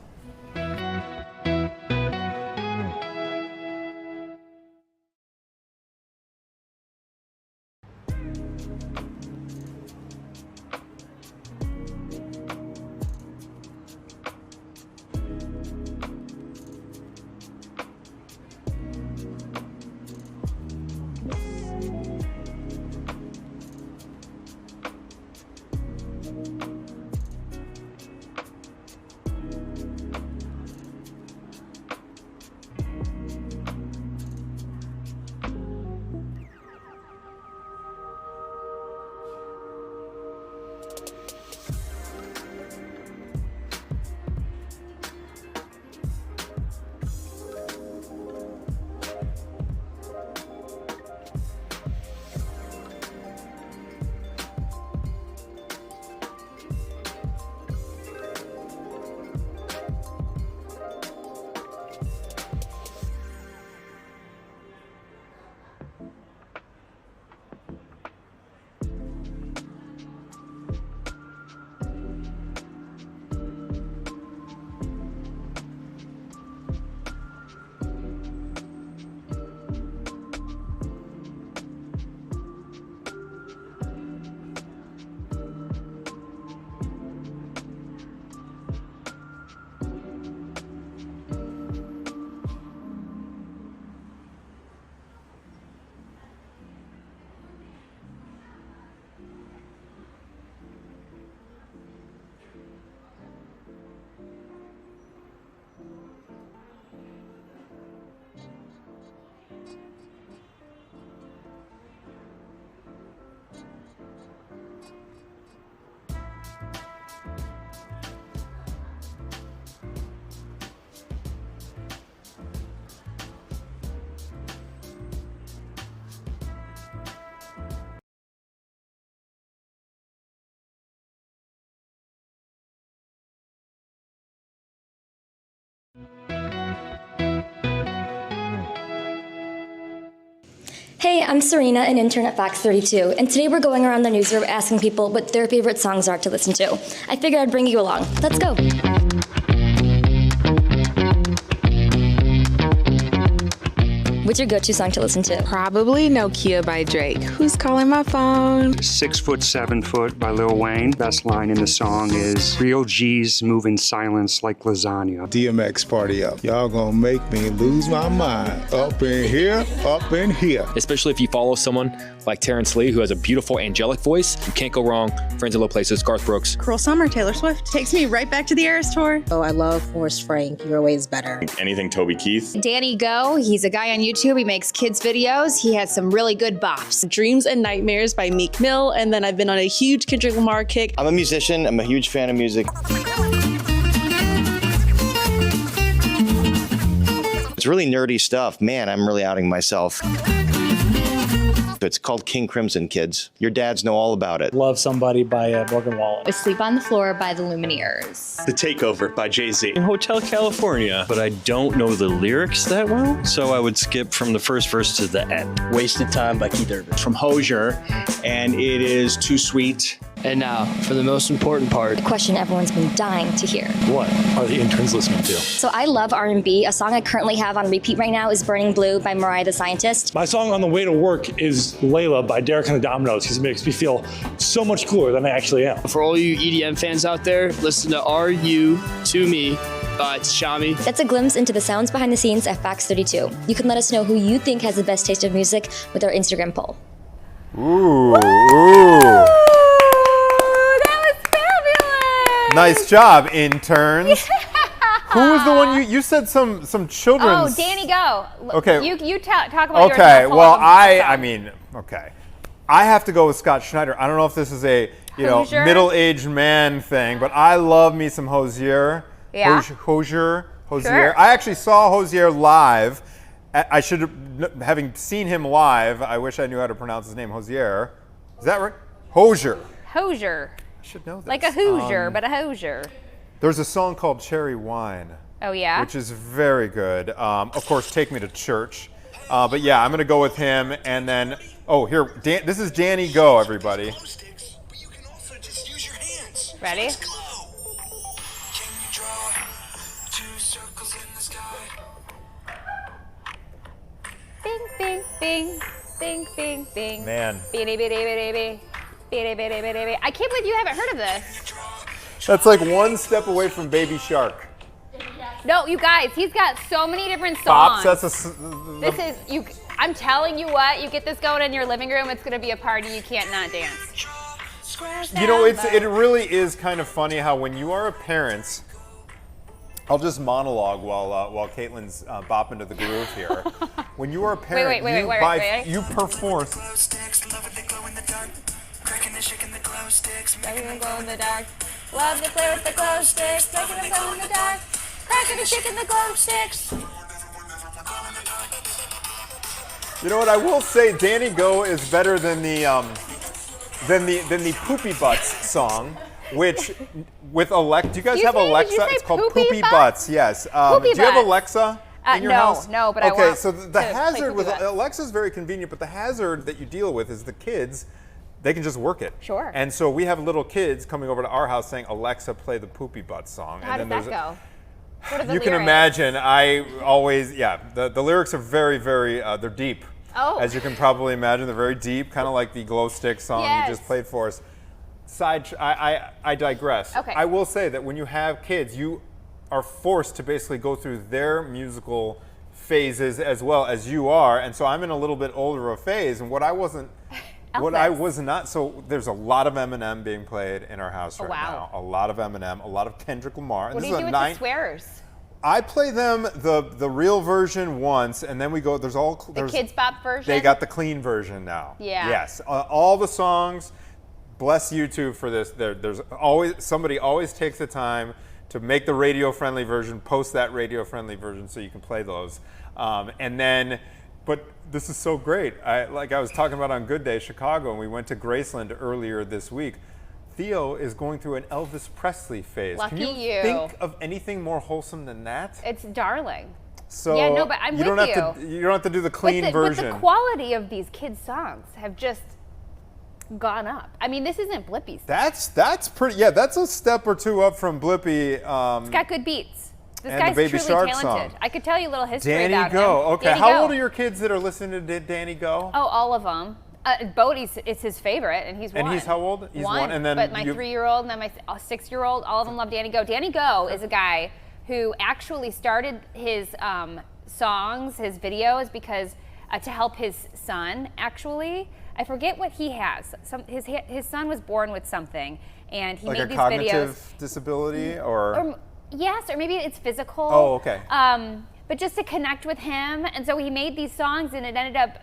Hey, I'm Serena, an intern at Fox 32, and today we're going around the newsroom asking people what their favorite songs are to listen to. I figured I'd bring you along. Let's go. What's your go-to song to listen to? Probably Nokia by Drake. Who's calling my phone? 6 Foot 7 Foot by Lil Wayne. Best line in the song is, real G's move in silence like lasagna. DMX party up. Y'all gonna make me lose my mind. Up in here, up in here. Especially if you follow someone like Terrence Lee, who has a beautiful angelic voice. You can't go wrong. Friends in Low Places, Garth Brooks. Cruel Summer, Taylor Swift. Takes me right back to the Eras Tour. Oh, I love Forrest Frank. You're always better. Anything Toby Keith. Danny Go. He's a guy on YouTube. He makes kids videos. He has some really good bops. Dreams and Nightmares by Meek Mill. And then I've been on a huge Kendrick Lamar kick. I'm a musician. I'm a huge fan of music. It's really nerdy stuff. Man, I'm really outing myself. It's called King Crimson, kids. Your dads know all about it. Love Somebody by Morgan Wallen. Asleep on the Floor by the Lumineers. The Takeover by Jay-Z. In Hotel California, but I don't know the lyrics that well, so I would skip from the first verse to the end. Wasted Time by Keith Urban. From Hozier, and it is Too Sweet. And now, for the most important part. The question everyone's been dying to hear. What are the interns listening to? So I love R&B. A song I currently have on repeat right now is Burning Blue by Mariah the Scientist. My song on the way to work is Layla by Derek and the Dominoes, because it makes me feel so much cooler than I actually am. For all you EDM fans out there, listen to Are You To Me by Shami. That's a glimpse into the sounds behind the scenes at Fox 32. You can let us know who you think has the best taste of music with our Instagram poll. Ooh, ooh. Nice job, interns. Who was the one you said some children's? Oh, Danny Go. Okay. You talk about okay. Well, I mean, okay. I have to go with Scott Schneider. I don't know if this is a middle-aged man thing, but I love me some Hozier. Yeah. Hozier. Sure. I actually saw Hozier live. I should have, having seen him live, I wish I knew how to pronounce his name. Hozier. Is that right? Hozier. Hozier. Should know this. Like a Hoosier, but a Hozier. There's a song called Cherry Wine. Oh, yeah? Which is very good. Of course, Take Me to Church. But yeah, I'm going to go with him. And then, here, this is Danny Go, everybody. Ready? Bing, bing, bing. Bing, bing, bing. Man. Bitty, bitty, bitty, bitty. Bitty, bitty, bitty, bitty. I can't believe you haven't heard of this. That's like one step away from Baby Shark. No, you guys, he's got so many different Pops, songs. that's I'm telling you what, you get this going in your living room, it's gonna be a party you can't not dance. You know, it really is kind of funny how when you are a parent, I'll just monologue while Caitlin's bopping to the groove here. When you are a parent, you perforce. Making them glow in the dark. Love to play with the glow sticks. Making them glow in the dark. Cracking the chick in the glow sticks. You know what? I will say, Danny Go is better than the Poopy Butts song, which with Alexa. Do you guys have Alexa? It's called Poopy Butts. Yes. Do you have Alexa in your house? No, but I want. Okay, so the hazard with Alexa is very convenient, but the hazard that you deal with is the kids. They can just work it. Sure. And so we have little kids coming over to our house saying, Alexa, play the Poopy Butt song. How does that go? What are the you lyrics? can imagine, the lyrics are very, very, they're deep. Oh. As you can probably imagine, they're very deep, kind of like the Glow Stick song you just played for us. I digress. Okay. I will say that when you have kids, you are forced to basically go through their musical phases as well as you are. And so I'm in a little bit older of a phase, and what I was not, so there's a lot of Eminem being played in our house right now. A lot of Eminem, a lot of Kendrick Lamar. What do you do with the swears? I play them the real version once, and then we go. There's Kids Bop version. They got the clean version now. Yeah. Yes, all the songs. Bless YouTube for this. There's always somebody always takes the time to make the radio-friendly version, post that radio-friendly version so you can play those, and then. But this is so great. Like I was talking about on Good Day, Chicago, and we went to Graceland earlier this week. Theo is going through an Elvis Presley phase. Lucky Can you think of anything more wholesome than that? It's darling. So yeah, no, but I'm you don't with have to. You don't have to do the clean version. But the quality of these kids' songs have just gone up. I mean, this isn't Blippi's. That's pretty. Yeah, that's a step or two up from Blippi. It's got good beats. This and guy's the Baby truly Shark talented. song. I could tell you a little history Danny about Go. him. Okay, Danny how Go. old are your kids that are listening to Danny Go? Oh, all of them. Bodie's it's his favorite, and he's one. And he's how old? He's one. And then but my 3-year-old and then my 6-year-old, all of them love Danny Go. Danny Go is a guy who actually started his songs, his videos, because to help his son. Actually, I forget what he has. His son was born with something, and he like made these a videos. cognitive disability, or yes, or maybe it's physical. Oh, okay. But just to connect with him, and so he made these songs, and it ended up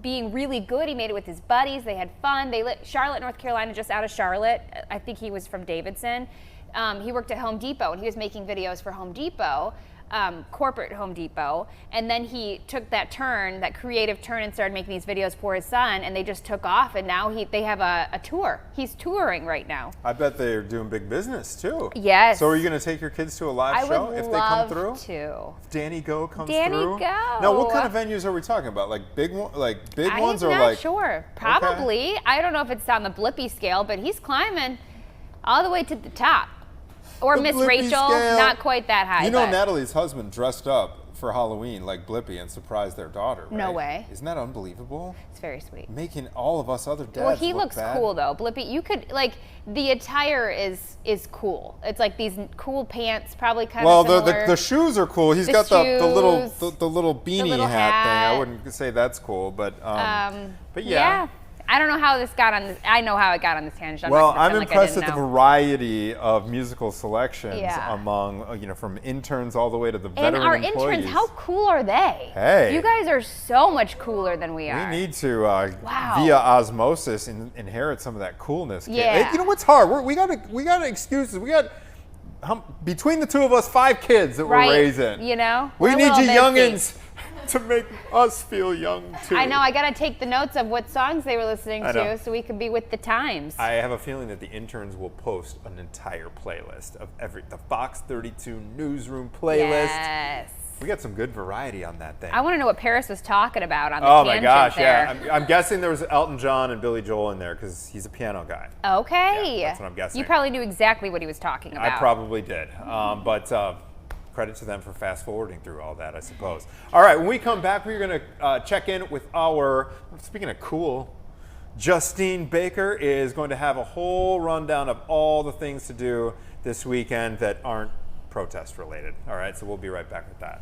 being really good. He made it with his buddies. They had fun. They lit Charlotte, North Carolina, just out of Charlotte. I think he was from Davidson. He worked at Home Depot, and he was making videos for Home Depot, corporate Home Depot, and then he took that creative turn, and started making these videos for his son, and they just took off, and now they have a tour. He's touring right now. I bet they're doing big business too. Yes. So are you going to take your kids to a live show if they come through? I would love to. If Danny Go comes Danny through? Go. Now, what kind of venues are we talking about? Like big ones, or I'm like? not sure. Probably. Okay. I don't know if it's on the Blippi scale, but he's climbing all the way to the top. Or Miss Rachel, not quite that high. You know, Natalie's husband dressed up for Halloween like Blippi and surprised their daughter, right? No way. Isn't that unbelievable? It's very sweet. Making all of us other dads Well, he look looks bad. cool though. Blippi, you could the attire is cool. It's like these cool pants, probably kind of similar. Well, the shoes are cool. He's got the little beanie hat thing. I wouldn't say that's cool, but yeah. I don't know how this got on this. I know how it got on this tangent. I'm impressed at the variety of musical selections among, from interns all the way to the veteran employees. And our interns, how cool are they? Hey. You guys are so much cooler than we are. We need to, via osmosis, inherit some of that coolness. Yeah. Hey, you know what's hard? We got excuses. We got, between the two of us, 5 kids that we're raising. You know? We need you youngins to make us feel young too. I know, I gotta take the notes of what songs they were listening to so we can be with the times. I have a feeling that the interns will post an entire playlist of the Fox 32 Newsroom playlist. Yes. We got some good variety on that thing. I want to know what Paris was talking about on the tangent. Oh my gosh, yeah. I'm guessing there was Elton John and Billy Joel in there because he's a piano guy. Okay. Yeah, that's what I'm guessing. You probably knew exactly what he was talking about. I probably did. But credit to them for fast forwarding through all that, I suppose. All right, when we come back, we're going to check in with speaking of cool, Justine Baker is going to have a whole rundown of all the things to do this weekend that aren't protest related. All right, so we'll be right back with that.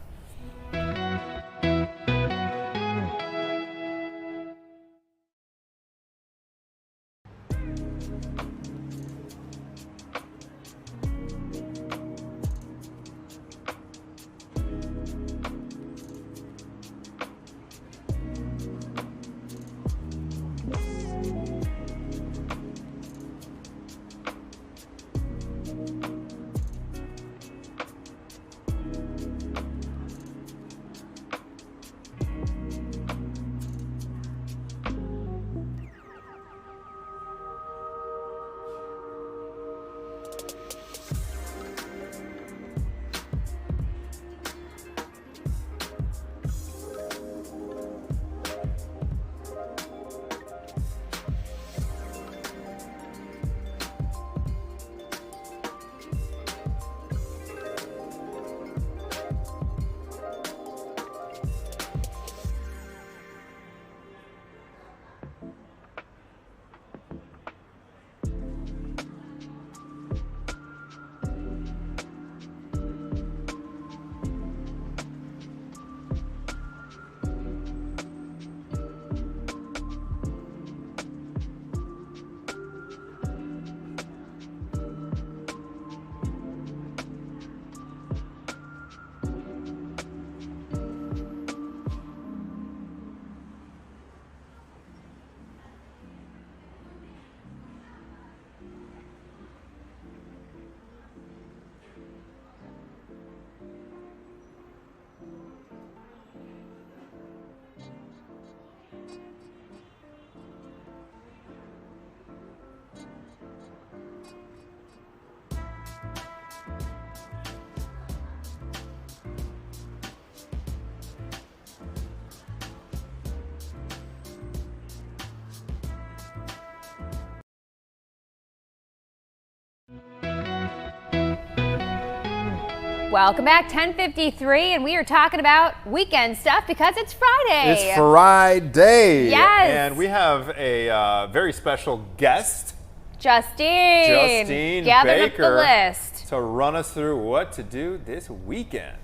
Welcome back, 10:53, and we are talking about weekend stuff because it's Friday. It's Friday. Yes. And we have a very special guest. Justine gathered Baker up the list to run us through what to do this weekend.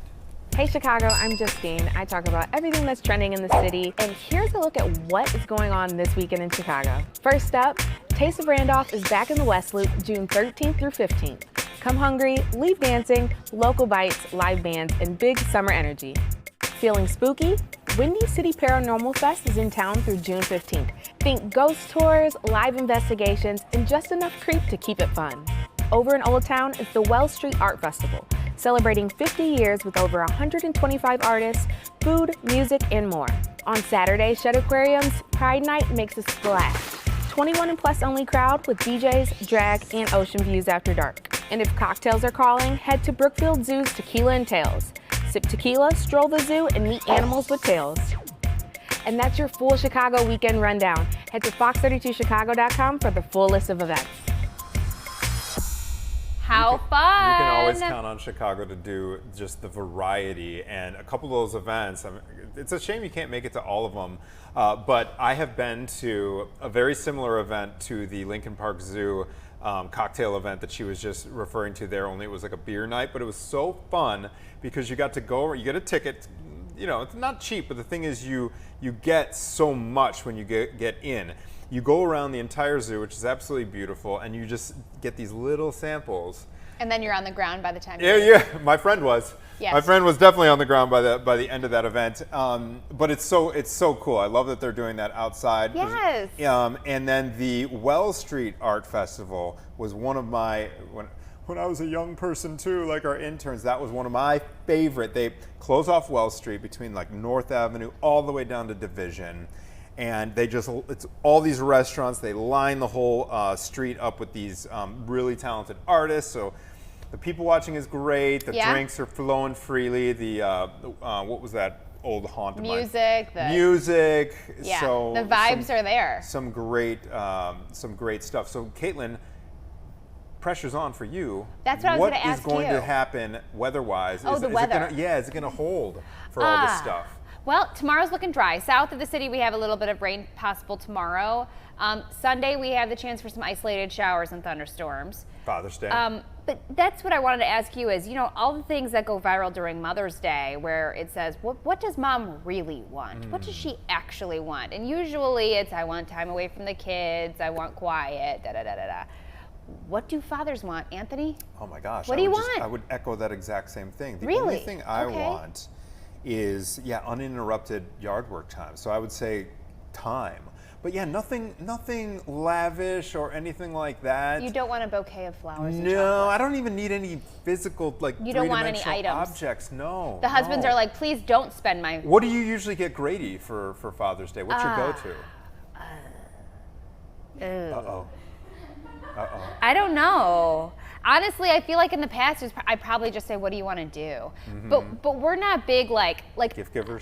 Hey Chicago, I'm Justine. I talk about everything that's trending in the city, and here's a look at what is going on this weekend in Chicago. First up, Taste of Randolph is back in the West Loop June 13th through 15th. Come hungry, leave dancing, local bites, live bands, and big summer energy. Feeling spooky? Windy City Paranormal Fest is in town through June 15th. Think ghost tours, live investigations, and just enough creep to keep it fun. Over in Old Town is the Wells Street Art Festival, celebrating 50 years with over 125 artists, food, music, and more. On Saturday, Shed Aquarium's Pride Night makes a splash. 21 and plus only crowd with DJs, drag, and ocean views after dark. And if cocktails are calling, head to Brookfield Zoo's Tequila and Tails. Sip tequila, stroll the zoo, and meet animals with tails. And that's your full Chicago weekend rundown. Head to fox32chicago.com for the full list of events. How fun! You can always count on Chicago to do just the variety, and a couple of those events. I mean, it's a shame you can't make it to all of them, but I have been to a very similar event to the Lincoln Park Zoo cocktail event that she was just referring to there, only it was like a beer night, but it was so fun because you got to go, you get a ticket, you know, it's not cheap, but the thing is you get so much when you get in. You go around the entire zoo, which is absolutely beautiful, and you just get these little samples. And then you're on the ground by the time Yeah, my friend was. Yes. My friend was definitely on the ground by the end of that event. But it's so cool. I love that they're doing that outside. Yes. And then the Wells Street Art Festival was one of my when I was a young person too, like our interns, that was one of my favorite. They close off Wells Street between like North Avenue all the way down to Division. And it's all these restaurants. They line the whole street up with these really talented artists. So the people watching is great. The drinks are flowing freely. The what was that old haunt of mine? Music. Yeah, so the vibes are there. Some great stuff. So Caitlin, pressure's on for you. That's what I was going to ask you. What is going to happen weather-wise? Oh, the weather. Is it going to hold for all this stuff? Well, tomorrow's looking dry. South of the city, we have a little bit of rain possible tomorrow. Sunday, we have the chance for some isolated showers and thunderstorms. Father's Day. But that's what I wanted to ask you is, you know, all the things that go viral during Mother's Day where it says, what does mom really want? What does she actually want? And usually it's, I want time away from the kids, I want quiet, da-da-da-da-da. What do fathers want, Anthony? Oh my gosh. What do you want? I would echo that exact same thing. The really? only thing I want is uninterrupted yard work time. So I would say time. But yeah, nothing lavish or anything like that. You don't want a bouquet of flowers? No, I don't even need any physical you don't want any items. Objects. No. The husbands are like, please don't spend my. What do you usually get Grady for Father's Day? What's your go-to? Uh-oh. I don't know. Honestly, I feel like in the past, I'd probably just say, what do you want to do? But we're not big like gift givers.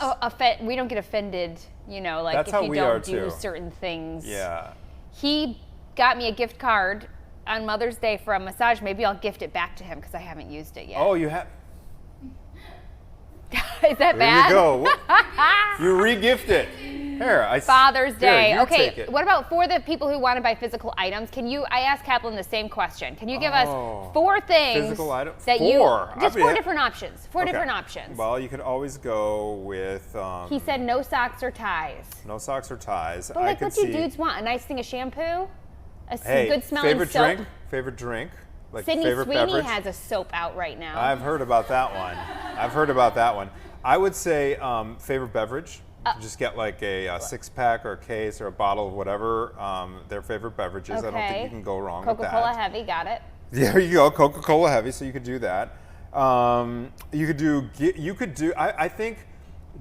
We don't get offended, you know, like That's if how you we don't are do too. certain things. Yeah. He got me a gift card on Mother's Day for a massage. Maybe I'll gift it back to him because I haven't used it yet. Oh, you have? Is that bad? There you go. You re-gift it. Here, Father's Day. Here, okay, take it. What about for the people who want to buy physical items? I asked Kaplan the same question. Can you give us 4 things physical items? that just 4 different options. 4 different options. Well, you could always go with. He said no socks or ties. No socks or ties. But like, what do dudes want? A nice thing of shampoo? Good smelling favorite soap? Favorite drink? Like Sydney favorite Sweeney beverage? has a soap out right now. I've heard about that one. I would say favorite beverage. Just get like a 6-pack or a case or a bottle of whatever their favorite beverages. Okay. I don't think you can go wrong with that. Coca-Cola Heavy, got it. There you go, Coca-Cola Heavy. So you could do that. You could do. I think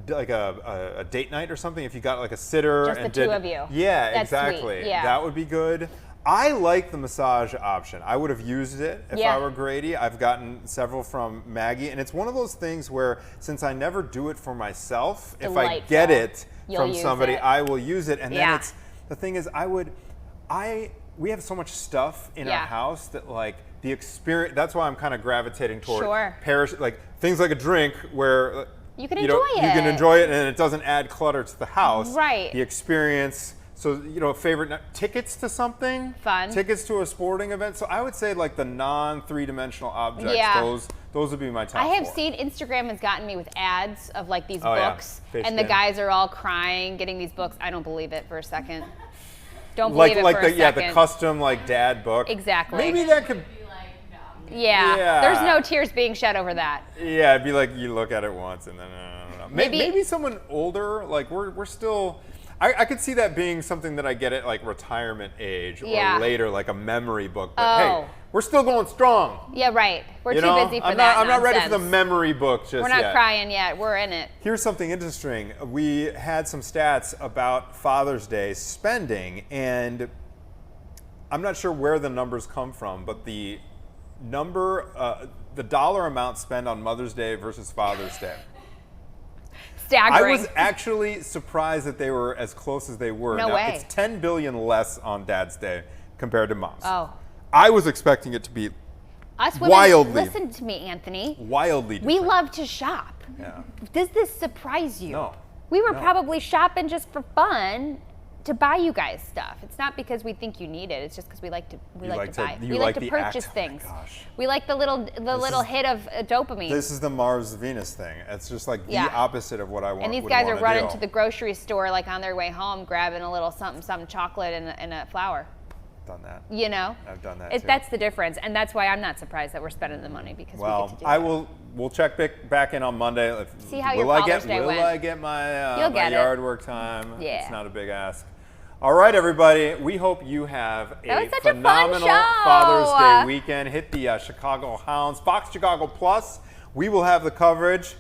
like a date night or something. If you got like a sitter just and the two of you. Yeah, That's exactly. Sweet. Yeah. That would be good. I like the massage option. I would have used it if I were Grady. I've gotten several from Maggie, and it's one of those things where since I never do it for myself, if I get it from somebody, I will use it. And then the thing is, I we have so much stuff in Yeah. our house that like the experience. That's why I'm kind of gravitating toward Sure. like things like a drink where You can you enjoy know, it. You can enjoy it, and it doesn't add clutter to the house. Right. The experience. So, you know, favorite tickets to something, fun, tickets to a sporting event. So I would say like the non-3-dimensional objects. Yeah. Those would be my top. I have 4. seen Instagram has gotten me with ads of like these Oh, yeah. books, Face and the down. guys are all crying, getting these books. I don't believe it for a second. Don't believe it for a second. The custom like dad book. Exactly. Maybe that could. Yeah. There's no tears being shed over that. Yeah, it'd be like you look at it once and then Maybe someone older, like we're still. I could see that being something that I get at like retirement age or later, like a memory book. But hey, we're still going strong. Yeah, right. We're You too know, busy for I'm that. not, I'm not ready for the nonsense. memory book just yet. We're not crying yet. We're in it. Here's something interesting. We had some stats about Father's Day spending, and I'm not sure where the numbers come from, but the dollar amount spent on Mother's Day versus Father's Day. Staggering. I was actually surprised that they were as close as they were. No now, way. It's $10 billion less on Dad's Day compared to Mom's. Oh. I was expecting it to be Us women, wildly. listen to me, Anthony. Wildly different. We love to shop. Yeah. Does this surprise you? No. We were No. probably shopping just for fun to buy you guys stuff. It's not because we think you need it. It's just because we like to buy. you We like like to the purchase act. things. Oh my gosh. We like the little hit of dopamine. This is the Mars Venus thing. It's just like the Yeah. opposite of what I want. And these would guys are wanna running do. to the grocery store like on their way home, grabbing a little something chocolate and a flower. Done that. You know? I've done that too. That's the difference, and that's why I'm not surprised that we're spending the money because we get to do I that. will. We'll check back in on Monday. See how your will Father's Day Will went. I get my You'll my get it. yard work time? Yeah. It's not a big ask. All right, everybody. We hope you have That a was such a fun phenomenal show. Father's Day weekend. Hit the Chicago Hounds, Fox Chicago Plus. We will have the coverage.